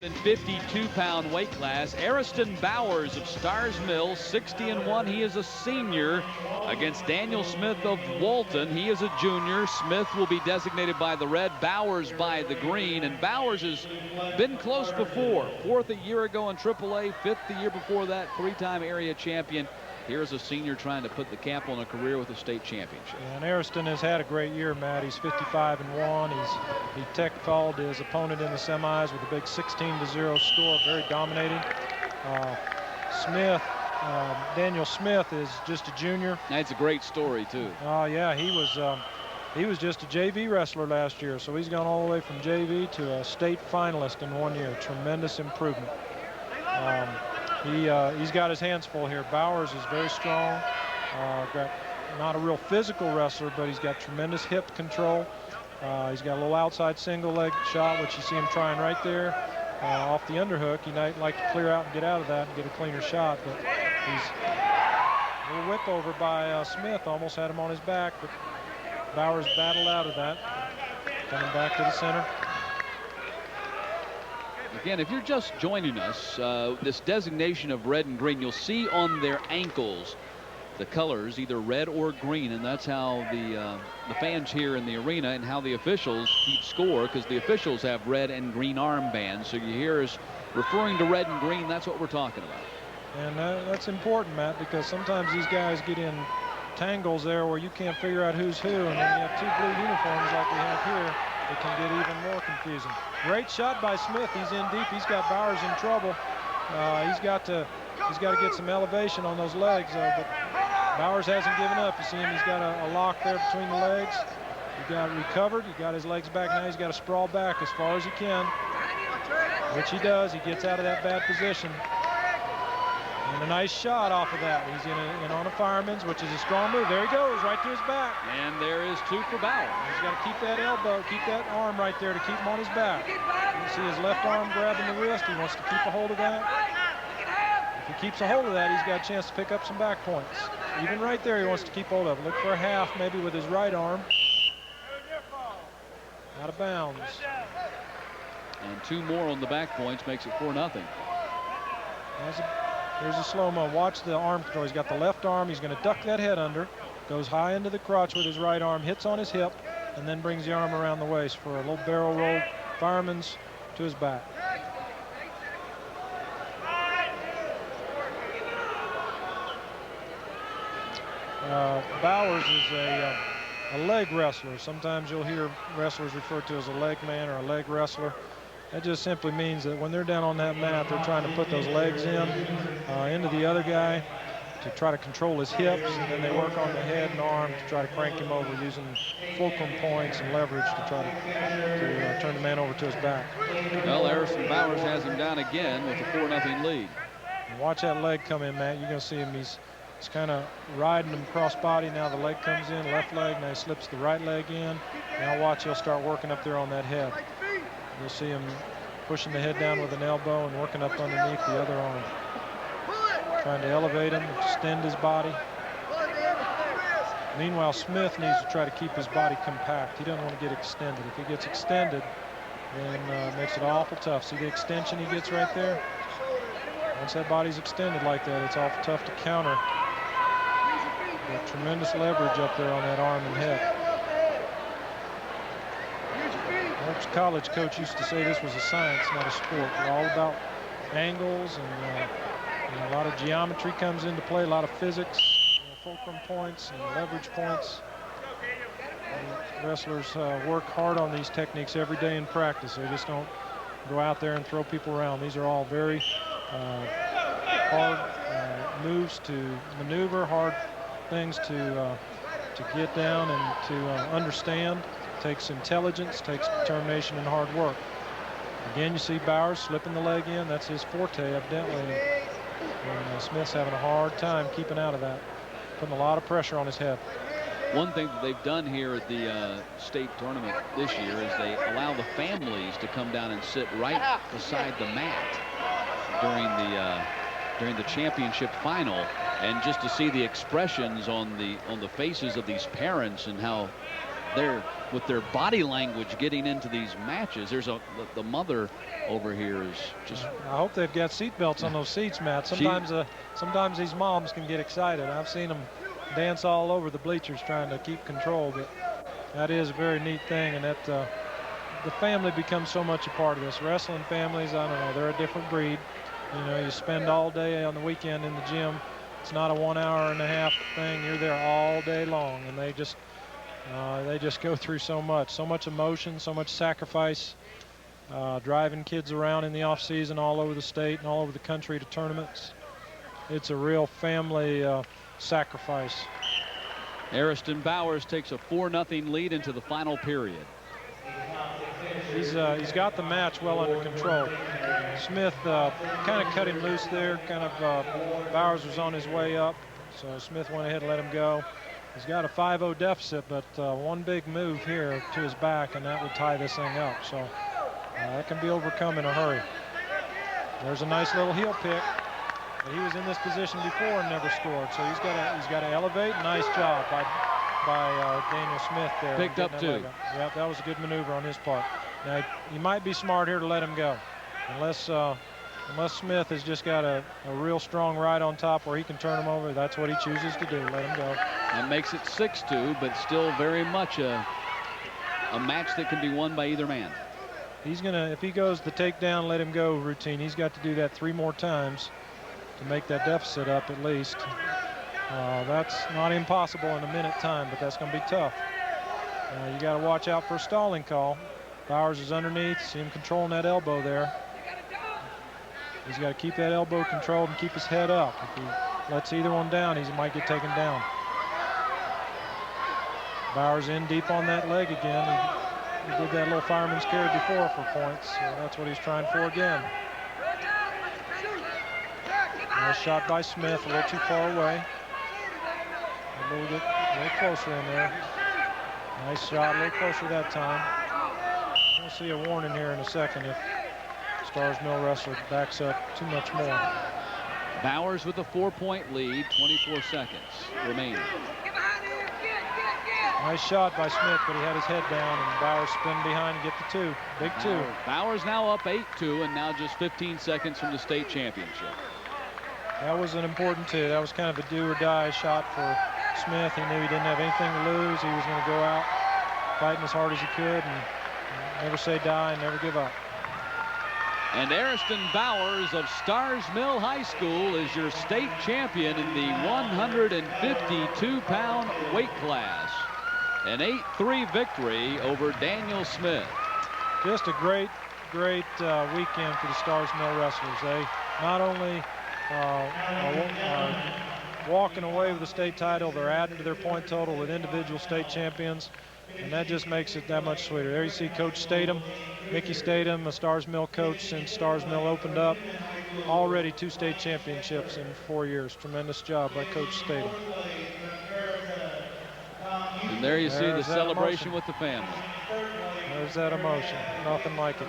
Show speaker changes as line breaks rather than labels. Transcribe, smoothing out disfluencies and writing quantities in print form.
In 52-pound weight class, Ariston Bowers of Starr's Mill, 60-1. He is a senior against Daniel Smith of Walton. He is a junior. Smith will be designated by the red, Bowers by the green. And Bowers has been close before. Fourth a year ago in AAA, fifth the year before that, three-time area champion. Here's a senior trying to put the cap on a career with a state championship.
And Ariston has had a great year, Matt. He's 55-1. He tech-fouled his opponent in the semis with a big 16-0 score, very dominating. Daniel Smith is just a junior.
That's a great story too.
Yeah, he was just a JV wrestler last year, so he's gone all the way from JV to a state finalist in 1 year. Tremendous improvement. He's got his hands full here. Bowers is very strong. Got not a real physical wrestler, but he's got tremendous hip control. He's got a little outside single leg shot, which you see him trying right there off the underhook. He might like to clear out and get out of that and get a cleaner shot, but he's a little whip over by Smith. Almost had him on his back, but Bowers battled out of that. Coming back to the center.
Again, if you're just joining us, this designation of red and green, you'll see on their ankles the colors, either red or green, and that's how the fans here in the arena and how the officials keep score, because the officials have red and green armbands. So you hear us referring to red and green. That's what we're talking about.
And that's important, Matt, because sometimes these guys get in tangles there where you can't figure out who's who, and when you have two blue uniforms like we have here, it can get even more confusing. Great shot by Smith. He's in deep. He's got Bowers in trouble. He's got to get some elevation on those legs, but Bowers hasn't given up. You see him. He's got a lock there between the legs. He got recovered. He got his legs back now. He's got to sprawl back as far as he can, which he does. He gets out of that bad position. And a nice shot off of that. He's in on a fireman's, which is a strong move. There he goes, right to his back.
And there is two for Bauer.
He's got to keep that elbow, keep that arm right there to keep him on his back. You see his left arm grabbing the wrist. He wants to keep a hold of that. If he keeps a hold of that, he's got a chance to pick up some back points. Even right there, he wants to keep hold of it. Look for a half, maybe with his right arm. Out of bounds.
And two more on the back points makes it 4-0.
Here's a slow-mo. Watch the arm control. He's got the left arm. He's going to duck that head under. Goes high into the crotch with his right arm. Hits on his hip. And then brings the arm around the waist for a little barrel roll. Fireman's to his back. Bowers is a leg wrestler. Sometimes you'll hear wrestlers referred to as a leg man or a leg wrestler. That just simply means that when they're down on that mat, they're trying to put those legs into the other guy to try to control his hips, and then they work on the head and arm to try to crank him over using fulcrum points and leverage to try to turn the man over to his back.
Well, Ariston Bowers has him down again with a 4-0 lead.
And watch that leg come in, Matt. You're going to see him. He's kind of riding him cross body. Now the leg comes in, left leg. Now he slips the right leg in. Now watch, he'll start working up there on that head. You'll see him pushing the head down with an elbow and working up underneath the other arm. Trying to elevate him, extend his body. Meanwhile, Smith needs to try to keep his body compact. He doesn't want to get extended. If he gets extended, then it makes it awful tough. See the extension he gets right there? Once that body's extended like that, it's awful tough to counter. Got tremendous leverage up there on that arm and head. Our college coach used to say this was a science, not a sport. We're all about angles, and a lot of geometry comes into play, a lot of physics, fulcrum points and leverage points. And wrestlers work hard on these techniques every day in practice. They just don't go out there and throw people around. These are all very hard moves to maneuver, hard things to get down and to understand. Takes intelligence, takes determination, and hard work. Again, you see Bowers slipping the leg in. That's his forte, evidently. And Smith's having a hard time keeping out of that, putting a lot of pressure on his head.
One thing that they've done here at the state tournament this year is they allow the families to come down and sit right beside the mat during the championship final, and just to see the expressions on the faces of these parents and how they're with their body language getting into these matches. There's the mother over here is just.
I hope they've got seat belts on those seats, Matt. Sometimes these moms can get excited. I've seen them dance all over the bleachers trying to keep control, but that is a very neat thing, and that the family becomes so much a part of this. Wrestling families, I don't know, they're a different breed. You know, you spend all day on the weekend in the gym. It's not a 1 hour and a half thing. You're there all day long, and they just go through so much emotion, so much sacrifice, driving kids around in the off season all over the state and all over the country to tournaments. It's a real family sacrifice.
Ariston Bowers takes a 4-0 lead into the final period.
He's got the match well under control. Smith kind of cut him loose there. Bowers was on his way up, so Smith went ahead and let him go. He's got a 5-0 deficit, but one big move here to his back, and that would tie this thing up. So that can be overcome in a hurry. There's a nice little heel pick. But he was in this position before and never scored, so he's got to elevate. Nice job by Daniel Smith there.
Picked up 2.
Yeah, that was a good maneuver on his part. Now he might be smart here to let him go, unless Smith has just got a real strong right on top where he can turn him over. That's what he chooses to do. Let him go.
That makes it 6-2, but still very much a match that can be won by either man.
He's gonna, if he goes the takedown, let him go routine, he's got to do that 3 more times to make that deficit up at least. That's not impossible in a minute time, but that's going to be tough. You got to watch out for a stalling call. Bowers is underneath. See him controlling that elbow there. He's got to keep that elbow controlled and keep his head up. If he lets either one down, he might get taken down. Bowers in deep on that leg again. He did that little fireman's carry before for points, so that's what he's trying for again. Nice shot by Smith, a little too far away. A little closer in there. Nice shot, a little closer that time. We'll see a warning here in a second if Starr's Mill wrestler backs up too much more.
Bowers with a 4-point lead, 24 seconds remaining.
Nice shot by Smith, but he had his head down, and Bowers spin behind and get the 2. Big 2.
Bowers now up 8-2, and now just 15 seconds from the state championship.
That was an important 2. That was kind of a do-or-die shot for Smith. He knew he didn't have anything to lose. He was going to go out fighting as hard as he could and never say die and never give up.
And Ariston Bowers of Starr's Mill High School is your state champion in the 152-pound weight class. An 8-3 victory over Daniel Smith.
Just a great weekend for the Starr's Mill wrestlers. They not only walking away with the state title, they're adding to their point total with individual state champions, and that just makes it that much sweeter. There you see Coach Statham, Mickey Statham, a Starr's Mill coach since Starr's Mill opened up. Already 2 state championships in 4 years. Tremendous job by Coach Statham.
And there you see the celebration with the family.
There's that emotion. Nothing like it.